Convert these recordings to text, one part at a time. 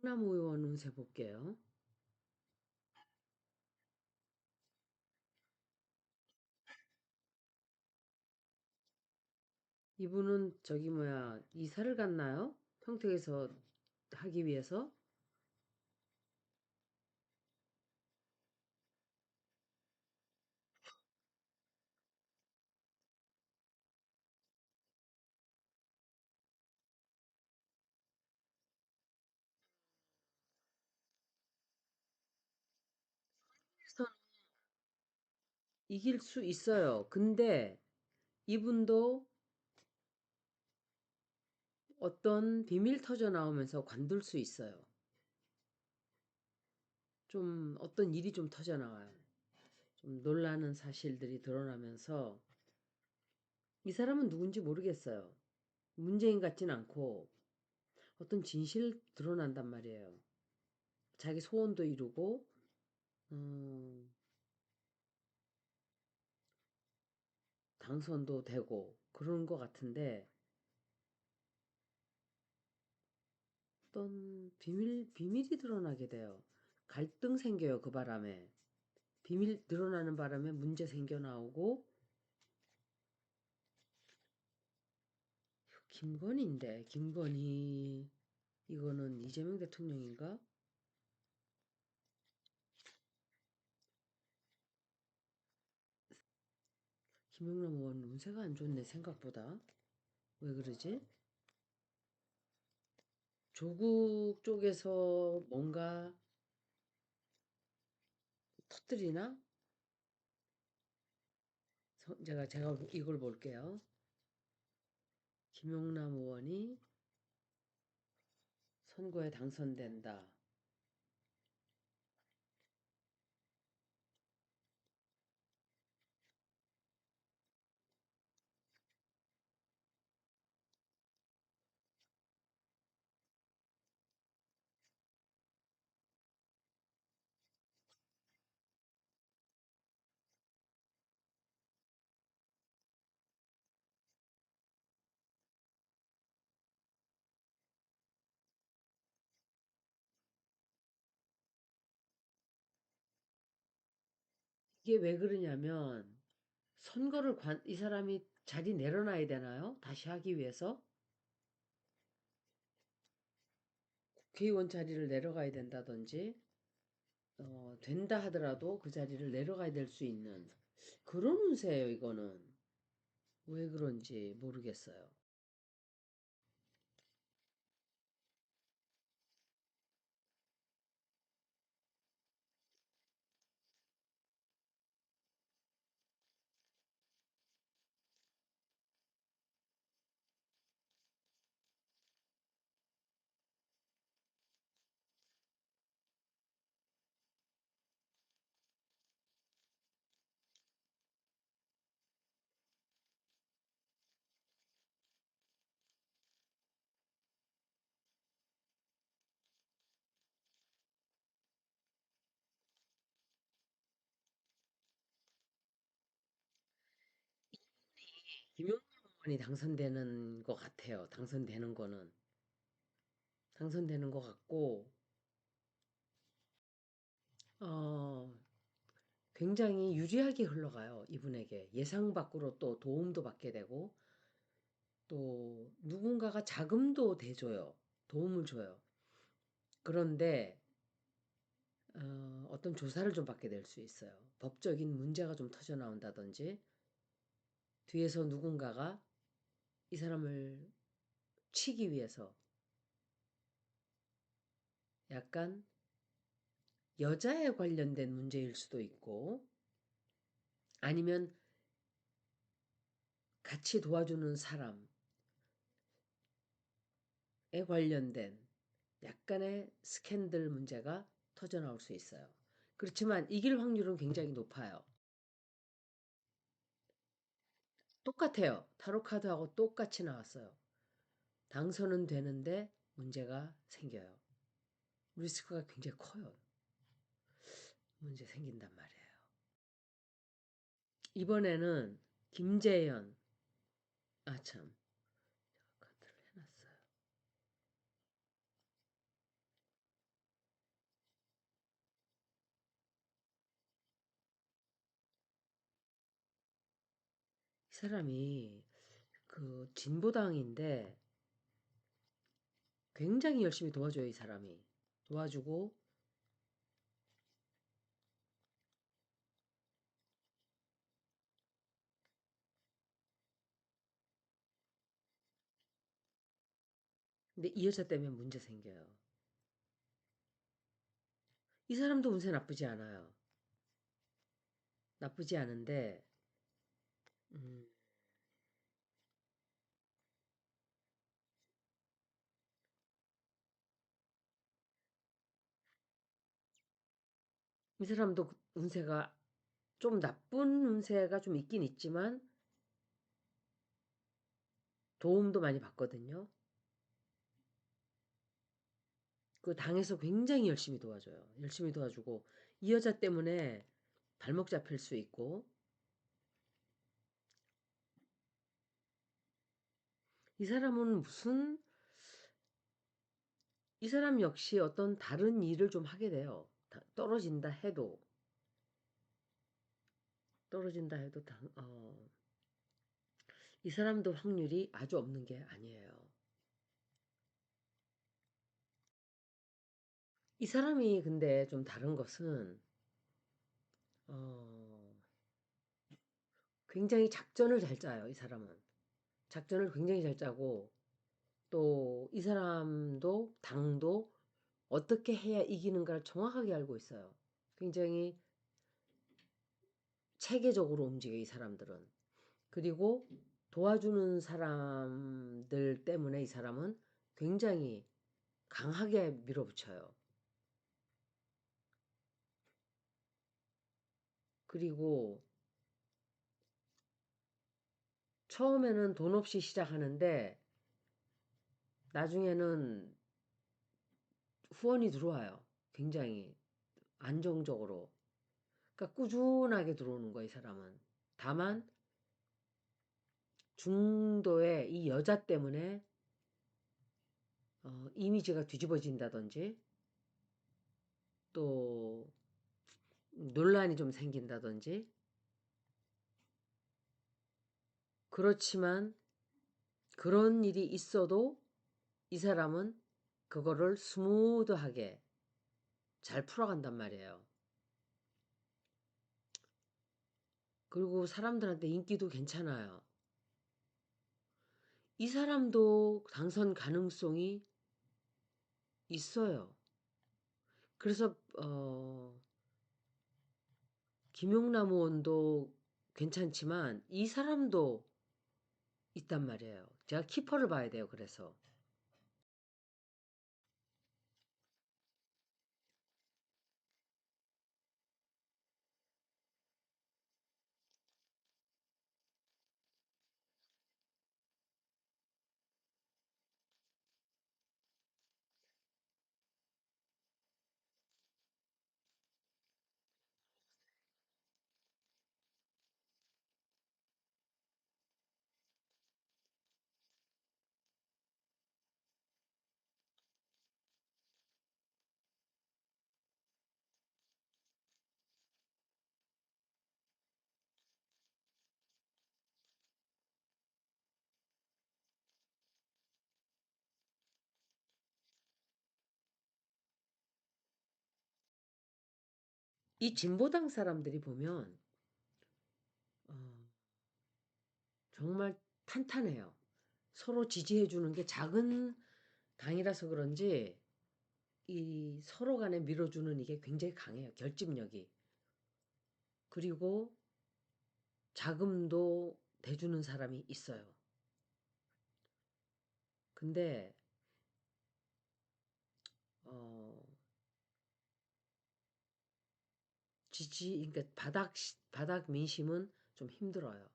나무 의원 운세 볼게요. 이분은 저기 뭐야 이사를 갔나요? 평택에서 하기 위해서. 그래서 이길 수 있어요. 근데 이분도 어떤 비밀 터져 나오면서 관둘 수 있어요. 좀 어떤 일이 좀 터져 나와요. 좀 놀라는 사실들이 드러나면서 이 사람은 누군지 모르겠어요. 문재인 같진 않고 어떤 진실 드러난단 말이에요. 자기 소원도 이루고 음, 당선도 되고 그런 것 같은데 어떤 비밀이 드러나게 돼요. 갈등 생겨요, 그 바람에. 비밀 드러나는 바람에 문제 생겨 나오고. 김건희인데, 김건희, 이거는 이재명 대통령인가? 김영남 의원 운세가 안 좋네, 생각보다. 왜 그러지? 조국 쪽에서 뭔가 터뜨리나? 제가 이걸 볼게요. 김용남 의원이 선거에 당선된다. 이게 왜 그러냐면, 이 사람이 자리 내려놔야 되나요? 다시 하기 위해서? 국회의원 자리를 내려가야 된다든지, 된다 하더라도 그 자리를 내려가야 될 수 있는 그런 운세예요, 이거는. 왜 그런지 모르겠어요. 김용남 의원이 당선되는 것 같아요. 당선되는 것 같고, 어, 굉장히 유리하게 흘러가요, 이분에게. 예상 밖으로 또 도움도 받게 되고, 또 누군가가 자금도 대줘요. 도움을 줘요. 그런데 어떤 조사를 좀 받게 될 수 있어요. 법적인 문제가 좀 터져 나온다든지, 뒤에서 누군가가 이 사람을 치기 위해서 약간 여자에 관련된 문제일 수도 있고, 아니면 같이 도와주는 사람에 관련된 약간의 스캔들 문제가 터져 나올 수 있어요. 그렇지만 이길 확률은 굉장히 높아요. 똑같아요. 타로 카드하고 똑같이 나왔어요. 당선은 되는데 문제가 생겨요. 리스크가 굉장히 커요. 문제 생긴단 말이에요. 이번에는 김재현, 아 참, 카드를 해놨어요. 사람이 그 진보당인데 굉장히 열심히 도와줘요, 이 사람이. 도와주고, 근데 이 여자 때문에 문제 생겨요. 이 사람도 운세 나쁘지 않아요. 나쁘지 않은데, 음, 이 사람도 운세가 좀 나쁜 운세가 좀 있긴 있지만 도움도 많이 받거든요. 그 당에서 굉장히 열심히 도와줘요. 열심히 도와주고 이 여자 때문에 발목 잡힐 수 있고 이 사람은 무슨 이 사람 역시 어떤 다른 일을 좀 하게 돼요. 떨어진다 해도 이 사람도 확률이 아주 없는 게 아니에요. 이 사람이 근데 좀 다른 것은 어, 굉장히 작전을 잘 짜요. 이 사람은 작전을 굉장히 잘 짜고 또 이 사람도 당도 어떻게 해야 이기는가를 정확하게 알고 있어요. 굉장히 체계적으로 움직여 이 사람들은. 그리고 도와주는 사람들 때문에 이 사람은 굉장히 강하게 밀어붙여요. 그리고 처음에는 돈 없이 시작하는데 나중에는 후원이 들어와요. 굉장히 안정적으로. 그러니까 꾸준하게 들어오는 거야, 이 사람은. 다만 중도의 이 여자 때문에 이미지가 뒤집어진다든지 또 논란이 좀 생긴다든지 그렇지만 그런 일이 있어도 이 사람은 그거를 스무드하게 잘 풀어간단 말이에요. 그리고 사람들한테 인기도 괜찮아요. 이 사람도 당선 가능성이 있어요. 그래서 김용남 의원도 괜찮지만 이 사람도 있단 말이에요. 제가 키퍼를 봐야 돼요. 그래서 이 진보당 사람들이 보면 어, 정말 탄탄해요. 서로 지지해 주는 게 작은 당이라서 그런지 이 서로 간에 밀어주는 이게 굉장히 강해요. 결집력이. 그리고 자금도 대주는 사람이 있어요. 근데 어, 그러니까 바닥 민심은 좀 힘들어요.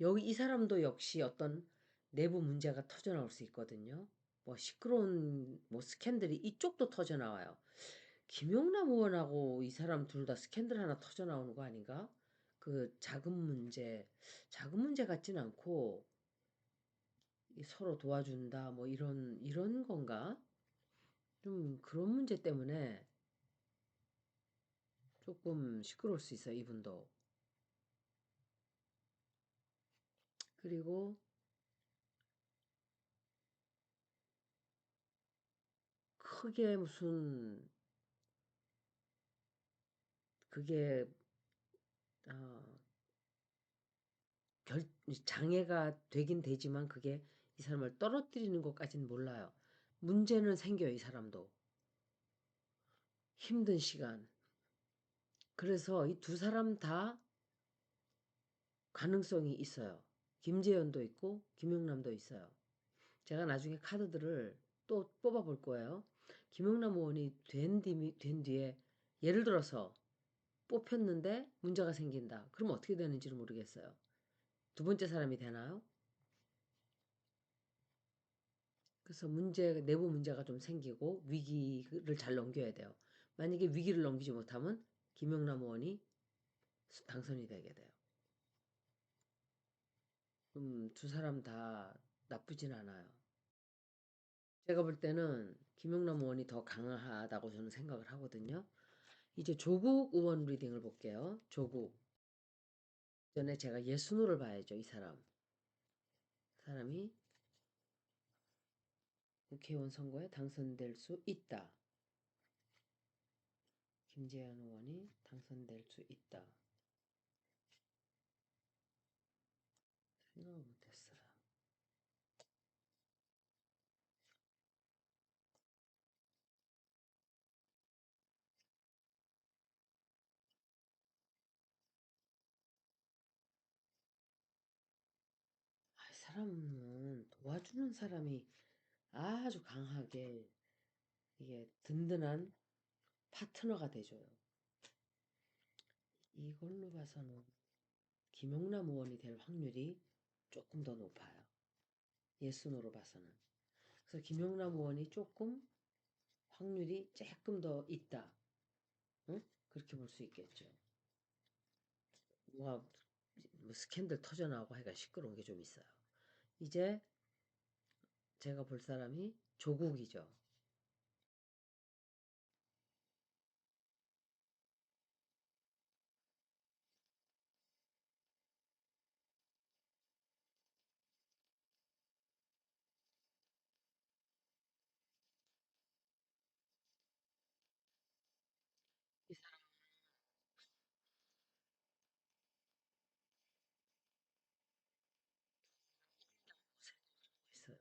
여기 이 사람도 역시 어떤 내부 문제가 터져 나올 수 있거든요. 뭐 시끄러운 뭐 스캔들이 이쪽도 터져 나와요. 김용남 의원하고 이 사람 둘 다 스캔들 하나 터져 나오는 거 아닌가? 그 자금 문제 같진 않고 서로 도와준다 뭐 이런 건가? 좀 그런 문제 때문에 조금 시끄러울 수 있어요, 이분도. 그리고 크게 무슨 그게 어, 결, 장애가 되긴 되지만 그게 이 사람을 떨어뜨리는 것까지는 몰라요. 문제는 생겨요, 이 사람도. 힘든 시간. 그래서 이 두 사람 다 가능성이 있어요. 김재현도 있고 김용남도 있어요. 제가 나중에 카드들을 또 뽑아볼 거예요. 김용남 의원이 된 뒤에 예를 들어서 뽑혔는데 문제가 생긴다. 그럼 어떻게 되는지를 모르겠어요. 두 번째 사람이 되나요? 그래서 내부 문제가 좀 생기고 위기를 잘 넘겨야 돼요. 만약에 위기를 넘기지 못하면 김용남 의원이 당선이 되게 돼요. 두 사람 다 나쁘진 않아요. 제가 볼 때는 김용남 의원이 더 강하다고 저는 생각을 하거든요. 이제 조국 의원 리딩을 볼게요. 조국. 전에 제가 예순호를 봐야죠. 이 사람이 국회의원 선거에 당선될 수 있다. 김재현 의원이 당선될 수 있다. 생각을 못했어요. 이 사람은 도와주는 사람이 아주 강하게 이게 든든한 파트너가 돼줘요. 이걸로 봐서는 김용남 의원이 될 확률이 조금 더 높아요. 예순으로 봐서는. 그래서 김용남 의원이 조금 확률이 조금 더 있다. 응? 그렇게 볼 수 있겠죠. 뭐가 뭐 스캔들 터져나오고 해가 시끄러운 게 좀 있어요. 이제 제가 볼 사람이 조국이죠. 이 사람 있어요.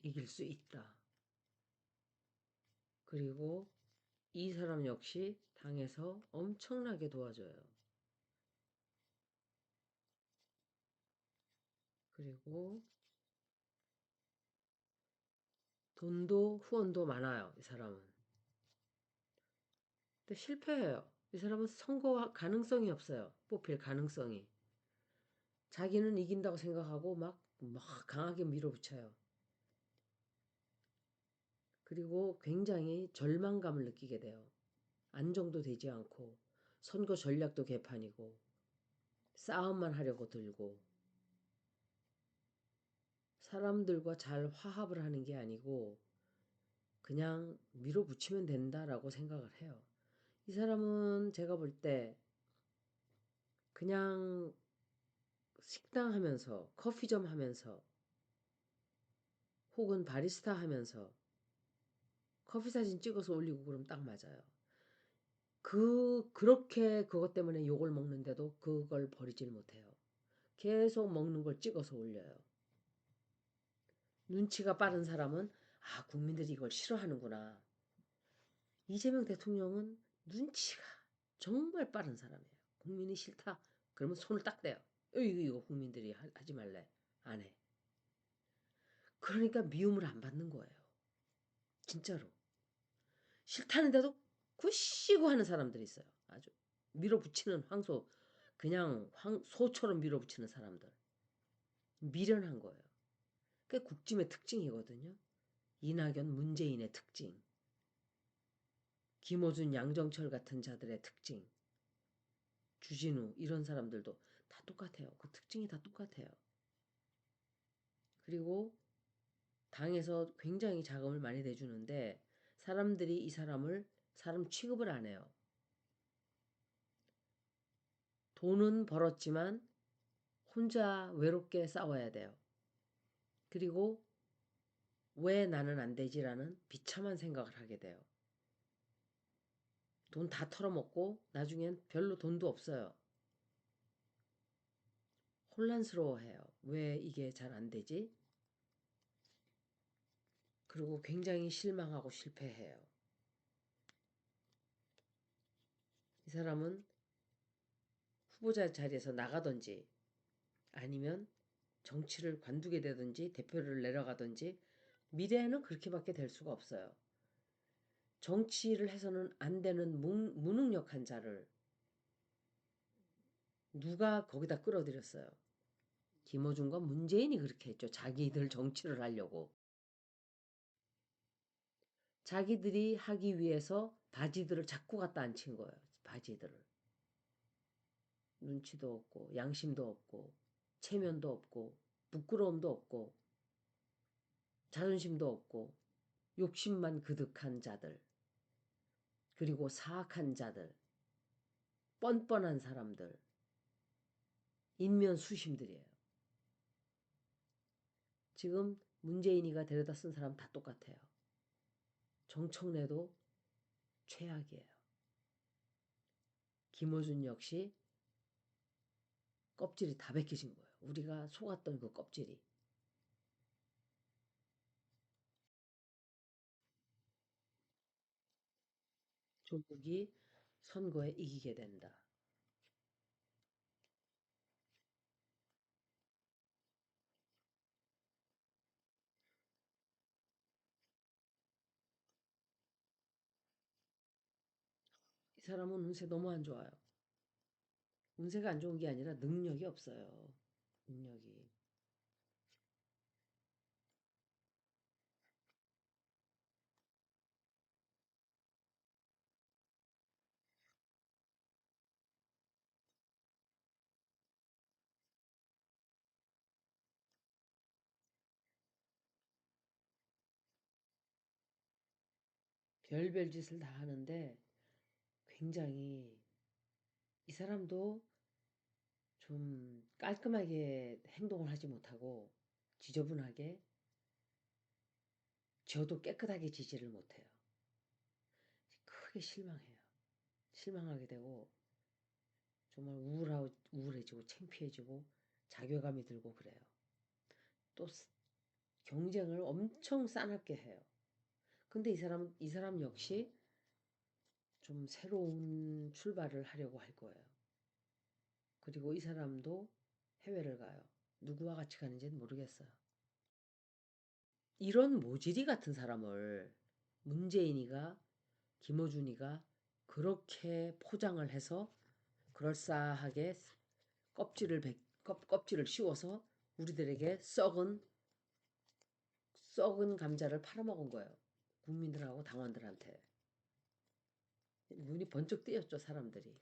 이길 수 있다. 그리고 이 사람 역시 당에서 엄청나게 도와줘요. 그리고 돈도 후원도 많아요. 이 사람은. 근데 실패해요. 이 사람은 선거 가능성이 없어요. 뽑힐 가능성이. 자기는 이긴다고 생각하고 막 강하게 밀어붙여요. 그리고 굉장히 절망감을 느끼게 돼요. 안정도 되지 않고 선거 전략도 개판이고 싸움만 하려고 들고 사람들과 잘 화합을 하는 게 아니고 그냥 밀어붙이면 된다라고 생각을 해요. 이 사람은 제가 볼 때 그냥 식당 하면서 커피점 하면서 혹은 바리스타 하면서 커피 사진 찍어서 올리고 그러면 딱 맞아요. 그렇게 그것 때문에 욕을 먹는데도 그걸 버리질 못해요. 계속 먹는 걸 찍어서 올려요. 눈치가 빠른 사람은 아, 국민들이 이걸 싫어하는구나. 이재명 대통령은 눈치가 정말 빠른 사람이에요. 국민이 싫다. 그러면 손을 딱 대요. 이거 국민들이 하지 말래. 안 해. 그러니까 미움을 안 받는 거예요. 진짜로. 싫다는데도 굿시고 하는 사람들이 있어요. 아주 밀어붙이는 그냥 소처럼 밀어붙이는 사람들. 미련한 거예요. 그게 국짐의 특징이거든요. 이낙연, 문재인의 특징. 김어준, 양정철 같은 자들의 특징. 주진우 이런 사람들도 다 똑같아요. 그 특징이 다 똑같아요. 그리고 당에서 굉장히 자금을 많이 내주는데 사람들이 이 사람 취급을 안 해요. 돈은 벌었지만 혼자 외롭게 싸워야 돼요. 그리고 왜 나는 안 되지라는 비참한 생각을 하게 돼요. 돈 다 털어먹고 나중엔 별로 돈도 없어요. 혼란스러워해요. 왜 이게 잘 안 되지? 그리고 굉장히 실망하고 실패해요. 이 사람은 후보자 자리에서 나가든지 아니면 정치를 관두게 되든지 대표를 내려가든지 미래에는 그렇게밖에 될 수가 없어요. 정치를 해서는 안 되는 무능력한 자를 누가 거기다 끌어들였어요? 김어준과 문재인이 그렇게 했죠. 자기들 정치를 하려고. 자기들이 하기 위해서 바지들을 자꾸 갖다 앉힌 거예요. 바지들을. 눈치도 없고 양심도 없고 체면도 없고 부끄러움도 없고 자존심도 없고 욕심만 그득한 자들, 그리고 사악한 자들, 뻔뻔한 사람들, 인면수심들이에요. 지금 문재인이가 데려다 쓴 사람 다 똑같아요. 정청래도 최악이에요. 김어준 역시 껍질이 다 벗겨진 거예요. 우리가 속았던 그 껍질이. 조국이 선거에 이기게 된다. 이 사람은 운세 너무 안 좋아요. 운세가 안 좋은 게 아니라 능력이 없어요. 능력이. 별별 짓을 다 하는데 굉장히 이 사람도 좀 깔끔하게 행동을 하지 못하고 지저분하게 저도 깨끗하게 지지를 못해요. 크게 실망해요. 실망하게 되고 정말 우울해지고 창피해지고 자괴감이 들고 그래요. 또 경쟁을 엄청 싸납게 해요. 근데 이 사람 역시 좀 새로운 출발을 하려고 할 거예요. 그리고 이 사람도 해외를 가요. 누구와 같이 가는지는 모르겠어요. 이런 모질이 같은 사람을 문재인이가, 김어준이가 그렇게 포장을 해서 그럴싸하게 껍질을 씌워서 우리들에게 썩은 감자를 팔아먹은 거예요. 국민들하고 당원들한테. 눈이 번쩍 뜨였죠, 사람들이.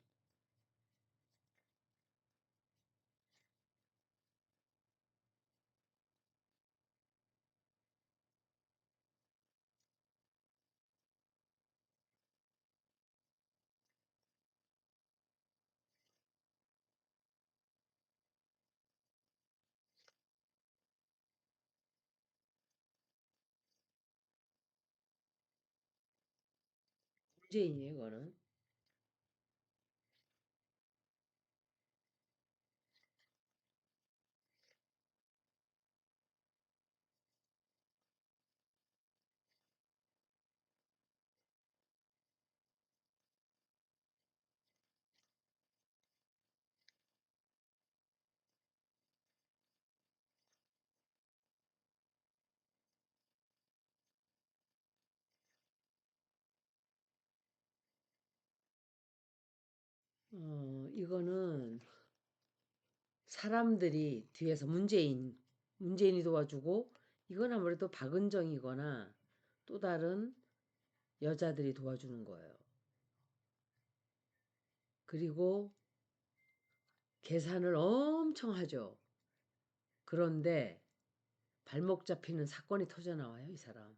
문재인이에요, 그거는. 이거는 사람들이 뒤에서 문재인이 도와주고 이건 아무래도 박은정이거나 또 다른 여자들이 도와주는 거예요. 그리고 계산을 엄청 하죠. 그런데 발목 잡히는 사건이 터져 나와요, 이 사람.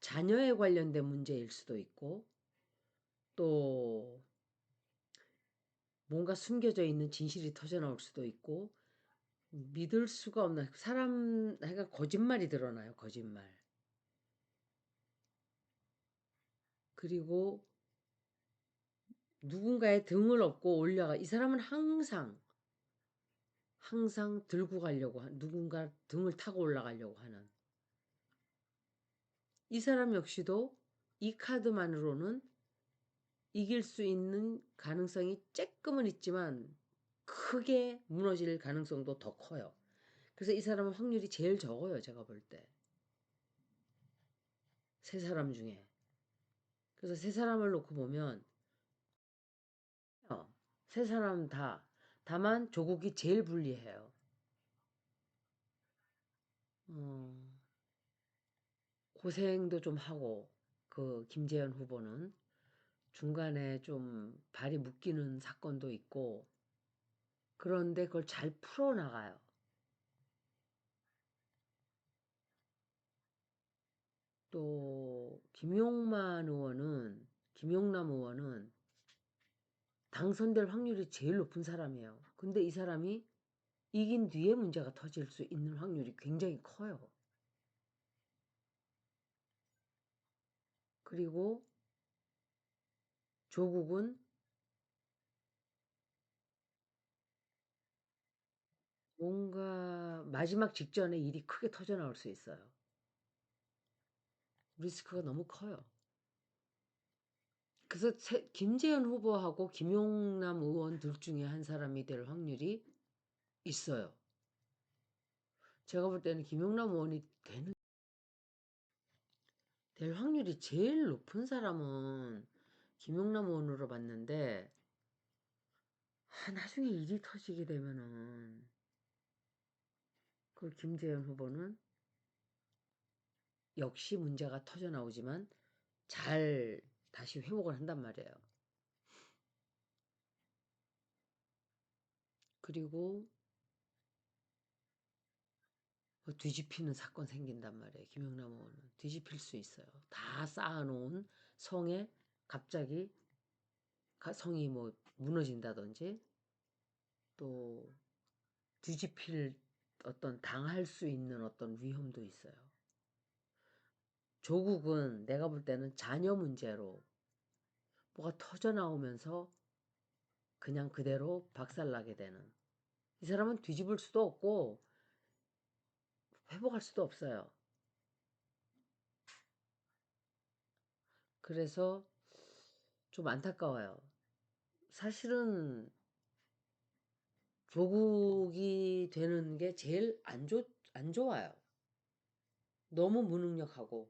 자녀에 관련된 문제일 수도 있고 또 뭔가 숨겨져 있는 진실이 터져 나올 수도 있고 믿을 수가 없나. 사람, 그러니까 거짓말이 드러나요, 거짓말. 그리고 누군가의 등을 업고 올려가, 이 사람은 항상 들고 가려고, 누군가 등을 타고 올라가려고 하는. 이 사람 역시도 이 카드만으로는 이길 수 있는 가능성이 쬐끔은 있지만 크게 무너질 가능성도 더 커요. 그래서 이 사람은 확률이 제일 적어요, 제가 볼 때. 세 사람 중에. 그래서 세 사람을 놓고 보면 세 사람 다. 다만 조국이 제일 불리해요. 어, 고생도 좀 하고 그 김재현 후보는 중간에 좀 발이 묶이는 사건도 있고 그런데 그걸 잘 풀어나가요. 또 김용남 의원은 당선될 확률이 제일 높은 사람이에요. 근데 이 사람이 이긴 뒤에 문제가 터질 수 있는 확률이 굉장히 커요. 그리고 조국은 뭔가 마지막 직전에 일이 크게 터져 나올 수 있어요. 리스크가 너무 커요. 그래서 김재현 후보하고 김용남 의원 둘 중에 한 사람이 될 확률이 있어요. 제가 볼 때는 김용남 의원이 될 확률이 제일 높은 사람은 김용남 의원으로 봤는데 나중에 일이 터지게 되면은 그 김재현 후보는 역시 문제가 터져 나오지만 잘 다시 회복을 한단 말이에요. 그리고 뒤집히는 사건 생긴단 말이에요. 김영남 의원은 뒤집힐 수 있어요. 다 쌓아놓은 성에 갑자기 성이 뭐 무너진다든지 또 뒤집힐 어떤 당할 수 있는 어떤 위험도 있어요. 조국은 내가 볼 때는 자녀 문제로 뭐가 터져 나오면서 그냥 그대로 박살나게 되는. 이 사람은 뒤집을 수도 없고 회복할 수도 없어요. 그래서 좀 안타까워요. 사실은 조국이 되는 게 제일 안 좋아요. 너무 무능력하고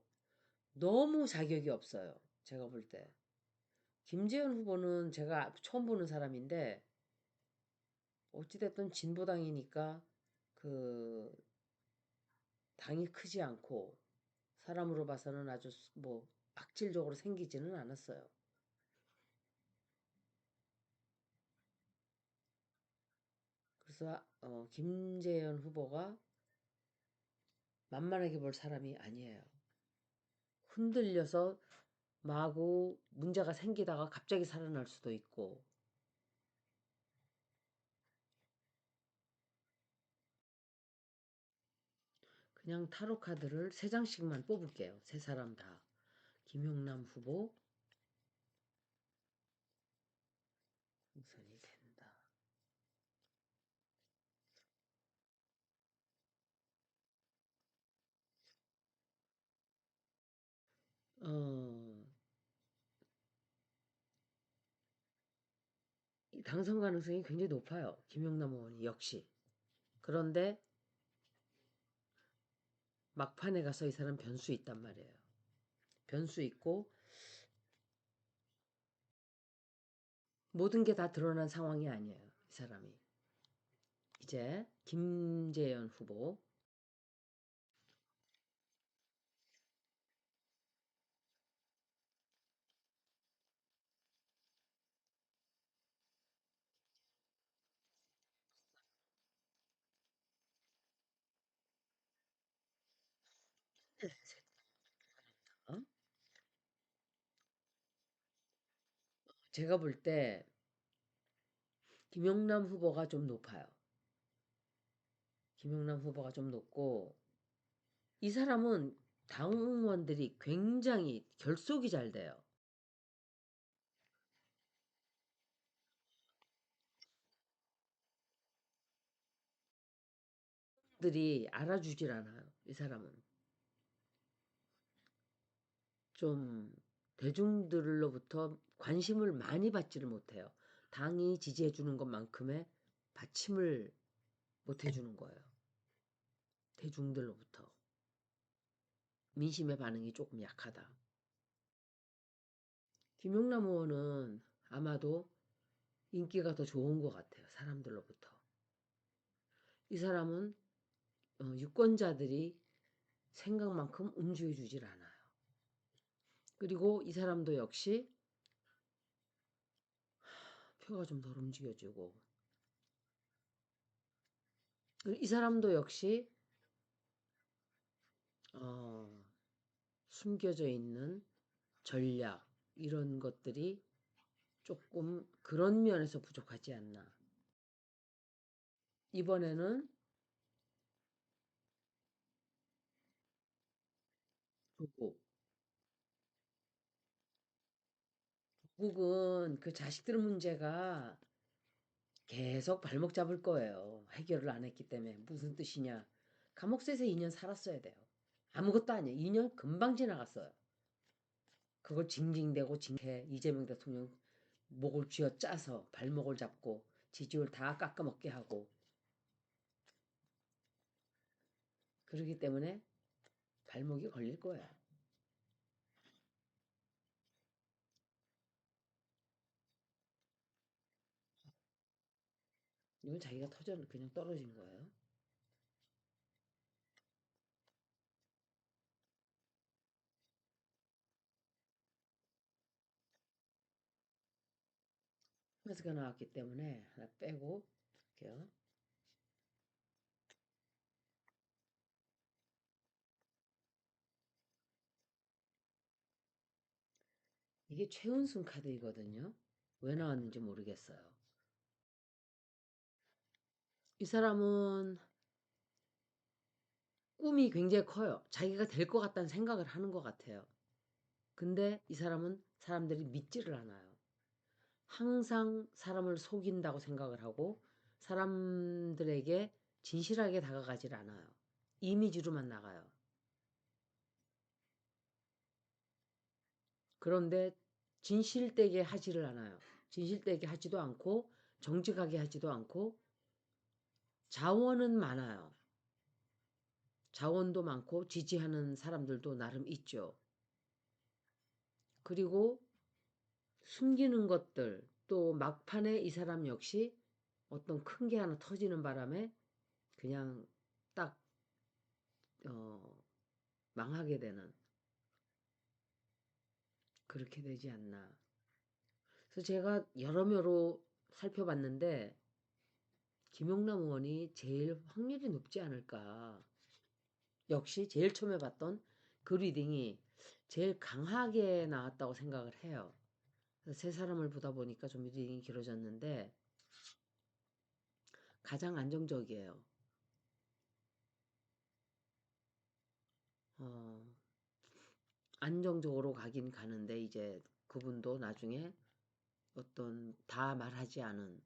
너무 자격이 없어요. 제가 볼 때. 김재현 후보는 제가 처음 보는 사람인데 어찌됐든 진보당이니까 그 당이 크지 않고 사람으로 봐서는 아주 뭐 악질적으로 생기지는 않았어요. 그래서 김재현 후보가 만만하게 볼 사람이 아니에요. 흔들려서 마구 문제가 생기다가 갑자기 살아날 수도 있고 그냥 타로 카드를 세 장씩만 뽑을게요. 세 사람 다. 김용남 후보 당선이 된다. 어, 당선 가능성이 굉장히 높아요. 김용남 의원이 역시. 그런데 막판에 가서 이 사람 변수 있단 말이에요. 변수 있고 모든 게 다 드러난 상황이 아니에요. 이 사람이. 이제 김재현 후보 어? 제가 볼 때 김용남 후보가 좀 높아요. 김영남 후보가 좀 높고, 이 사람은 당원들이 굉장히 결속이 잘 돼요. 들이 알아주질 않아요. 이 사람은 좀 대중들로부터 관심을 많이 받지를 못해요. 당이 지지해 주는 것만큼의 받침을 못 해주는 거예요. 대중들로부터. 민심의 반응이 조금 약하다. 김용남 의원은 아마도 인기가 더 좋은 것 같아요. 사람들로부터. 이 사람은 유권자들이 생각만큼 움직여 주질 않아요. 그리고 이 사람도 역시 표가 좀 덜 움직여지고, 이 사람도 역시 어, 숨겨져 있는 전략 이런 것들이 조금 그런 면에서 부족하지 않나. 이번에는 조국. 조국은 그 자식들 문제가 계속 발목 잡을 거예요. 해결을 안 했기 때문에. 무슨 뜻이냐. 감옥에서 2년 살았어야 돼요. 아무것도 아니에요. 2년 금방 지나갔어요. 그걸 징징대고 징해 이재명 대통령 목을 쥐어 짜서 발목을 잡고 지지율 다 깎아먹게 하고, 그러기 때문에 발목이 걸릴 거예요. 이건 자기가 터져 그냥 떨어진 거예요. 스가 나왔기 때문에 하나 빼고 볼게요. 이게 최은순 카드이거든요. 왜 나왔는지 모르겠어요. 이 사람은 꿈이 굉장히 커요. 자기가 될 것 같다는 생각을 하는 것 같아요. 근데 이 사람은 사람들이 믿지를 않아요. 항상 사람을 속인다고 생각을 하고 사람들에게 진실하게 다가가질 않아요. 이미지로만 나가요. 그런데 진실되게 하지를 않아요. 진실되게 하지도 않고 정직하게 하지도 않고, 자원은 많아요. 자원도 많고 지지하는 사람들도 나름 있죠. 그리고 숨기는 것들, 또 막판에 이 사람 역시 어떤 큰 게 하나 터지는 바람에 그냥 딱 어, 망하게 되는, 그렇게 되지 않나. 그래서 제가 여러모로 살펴봤는데 김용남 의원이 제일 확률이 높지 않을까. 역시 제일 처음에 봤던 그 리딩이 제일 강하게 나왔다고 생각을 해요. 그래서 세 사람을 보다 보니까 좀 리딩이 길어졌는데 가장 안정적이에요. 어, 안정적으로 가긴 가는데 이제 그분도 나중에 어떤 다 말하지 않은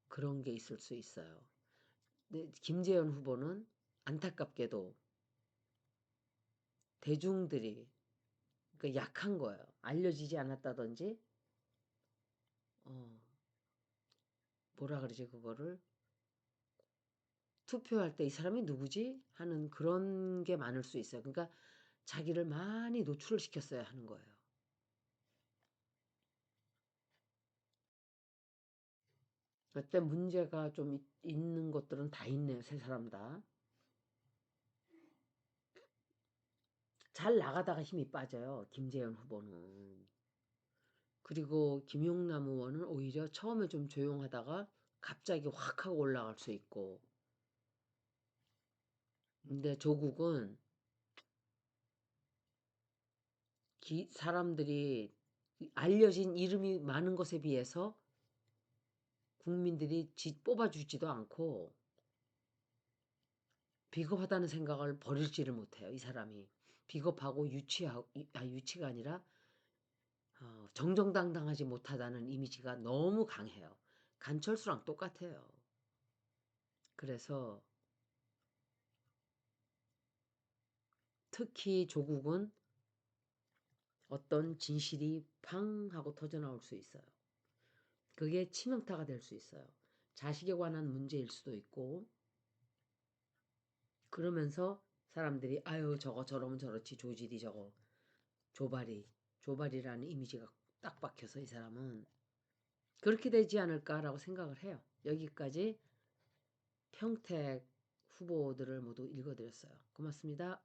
그런 게 있을 수 있어요. 근데 김재현 후보는 안타깝게도 대중들이 그 약한 거예요. 알려지지 않았다든지, 어, 뭐라 그러지 그거를, 투표할 때 이 사람이 누구지 하는 그런 게 많을 수 있어요. 그러니까 자기를 많이 노출을 시켰어야 하는 거예요. 그때 문제가 좀 있는 것들은 다 있네요. 세 사람 다. 잘 나가다가 힘이 빠져요. 김재현 후보는. 그리고 김용남 의원은 오히려 처음에 좀 조용하다가 갑자기 확 하고 올라갈 수 있고. 근데 조국은 사람들이 알려진 이름이 많은 것에 비해서 국민들이 뽑아주지도 않고 비겁하다는 생각을 버리지를 못해요. 이 사람이. 비겁하고 유치가 아니라 정정당당하지 못하다는 이미지가 너무 강해요. 간철수랑 똑같아요. 그래서 특히 조국은 어떤 진실이 팡 하고 터져나올 수 있어요. 그게 치명타가 될 수 있어요. 자식에 관한 문제일 수도 있고, 그러면서 사람들이 아유 저거 저러면 저렇지, 조질이 저거 조발이라는 이미지가 딱 박혀서 이 사람은 그렇게 되지 않을까라고 생각을 해요. 여기까지 평택 후보들을 모두 읽어드렸어요. 고맙습니다.